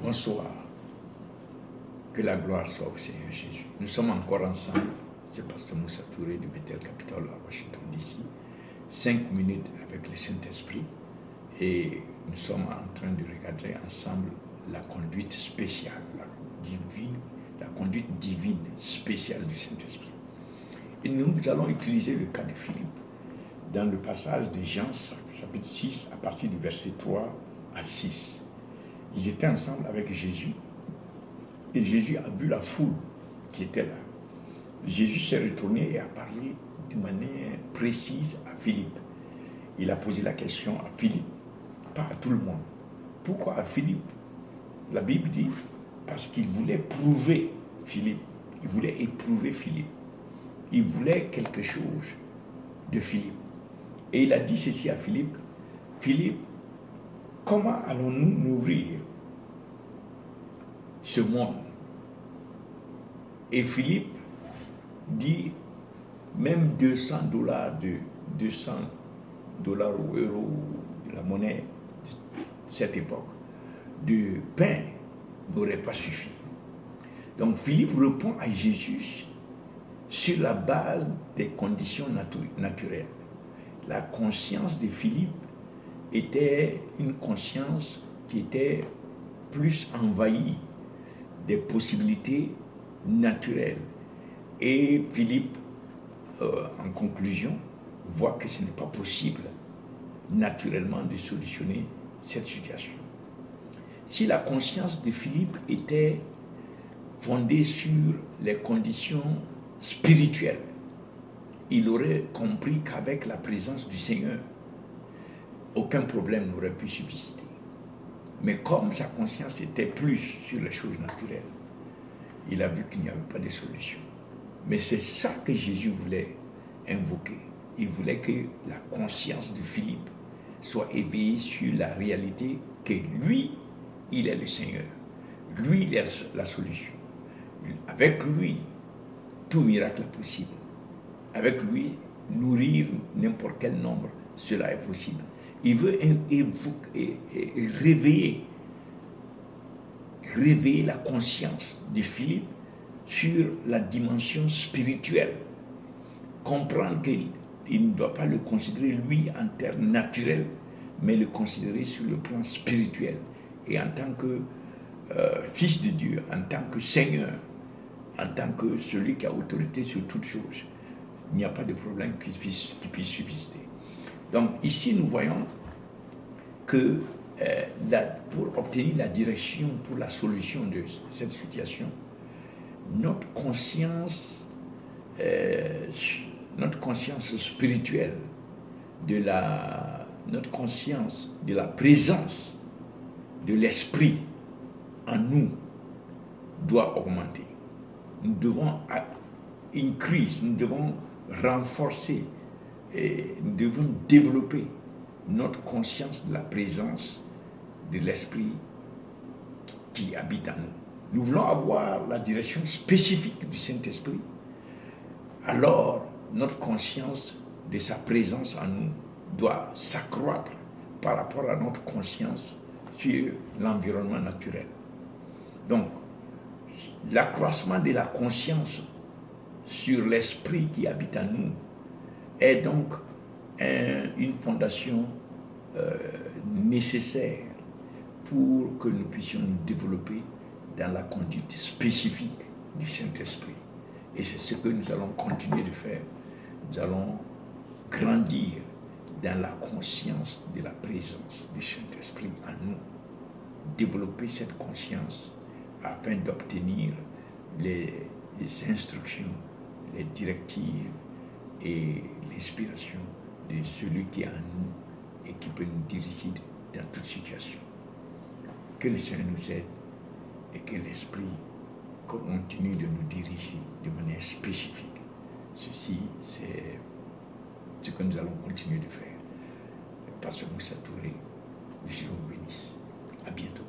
Bonsoir. Que la gloire soit au Seigneur Jésus. Nous sommes encore ensemble. C'est Pasteur Moussa Touré de Bethel Capital à Washington DC. 5 minutes avec le Saint-Esprit. Et nous sommes en train de regarder ensemble la conduite spéciale, la conduite divine spéciale du Saint-Esprit. Et nous allons utiliser le cas de Philippe dans le passage de Jean chapitre 6 à partir du verset 3 à 6. Ils étaient ensemble avec Jésus et Jésus a vu la foule qui était là. Jésus s'est retourné et a parlé de manière précise à Philippe. Il a posé la question à Philippe, pas à tout le monde. Pourquoi à Philippe? La Bible dit parce qu'il voulait prouver Philippe. Il voulait éprouver Philippe. Il voulait quelque chose de Philippe. Et il a dit ceci à Philippe. Philippe, comment allons-nous nourrir ce monde? Et Philippe dit, même $200 ou euros, de la monnaie de cette époque, de pain n'aurait pas suffi. Donc Philippe répond à Jésus sur la base des conditions naturelles. La conscience de Philippe était une conscience qui était plus envahie des possibilités naturelles. Et Philippe, en conclusion, voit que ce n'est pas possible naturellement de solutionner cette situation. Si la conscience de Philippe était fondée sur les conditions spirituelles, il aurait compris qu'avec la présence du Seigneur, aucun problème n'aurait pu subsister. Mais comme sa conscience était plus sur les choses naturelles, il a vu qu'il n'y avait pas de solution. Mais c'est ça que Jésus voulait invoquer. Il voulait que la conscience de Philippe soit éveillée sur la réalité que lui, il est le Seigneur. Lui, il est la solution. Avec lui, tout miracle est possible. Avec lui, nourrir n'importe quel nombre, cela est possible. Il veut réveiller la conscience de Philippe sur la dimension spirituelle. Comprendre qu'il ne doit pas le considérer, lui, en termes naturels, mais le considérer sur le plan spirituel. Et en tant que fils de Dieu, en tant que Seigneur, en tant que celui qui a autorité sur toutes choses, il n'y a pas de problème qui puisse subsister. Donc ici, nous voyons que pour obtenir la direction, pour la solution de cette situation, notre conscience spirituelle, notre conscience de la présence de l'Esprit en nous doit augmenter. Nous devons increase, nous devons renforcer et nous devons développer notre conscience de la présence de l'Esprit qui habite en nous. Nous voulons avoir la direction spécifique du Saint-Esprit. Alors, notre conscience de sa présence en nous doit s'accroître par rapport à notre conscience sur l'environnement naturel. Donc, l'accroissement de la conscience sur l'Esprit qui habite en nous est donc une fondation nécessaire pour que nous puissions nous développer dans la conduite spécifique du Saint-Esprit. Et c'est ce que nous allons continuer de faire. Nous allons grandir dans la conscience de la présence du Saint-Esprit en nous. Développer cette conscience afin d'obtenir les instructions, les directives et l'inspiration de celui qui est en nous et qui peut nous diriger dans toute situation. Que le Seigneur nous aide et que l'Esprit continue de nous diriger de manière spécifique. Ceci, c'est ce que nous allons continuer de faire. Pasteur Moussa Touré, le Seigneur vous bénisse. À bientôt.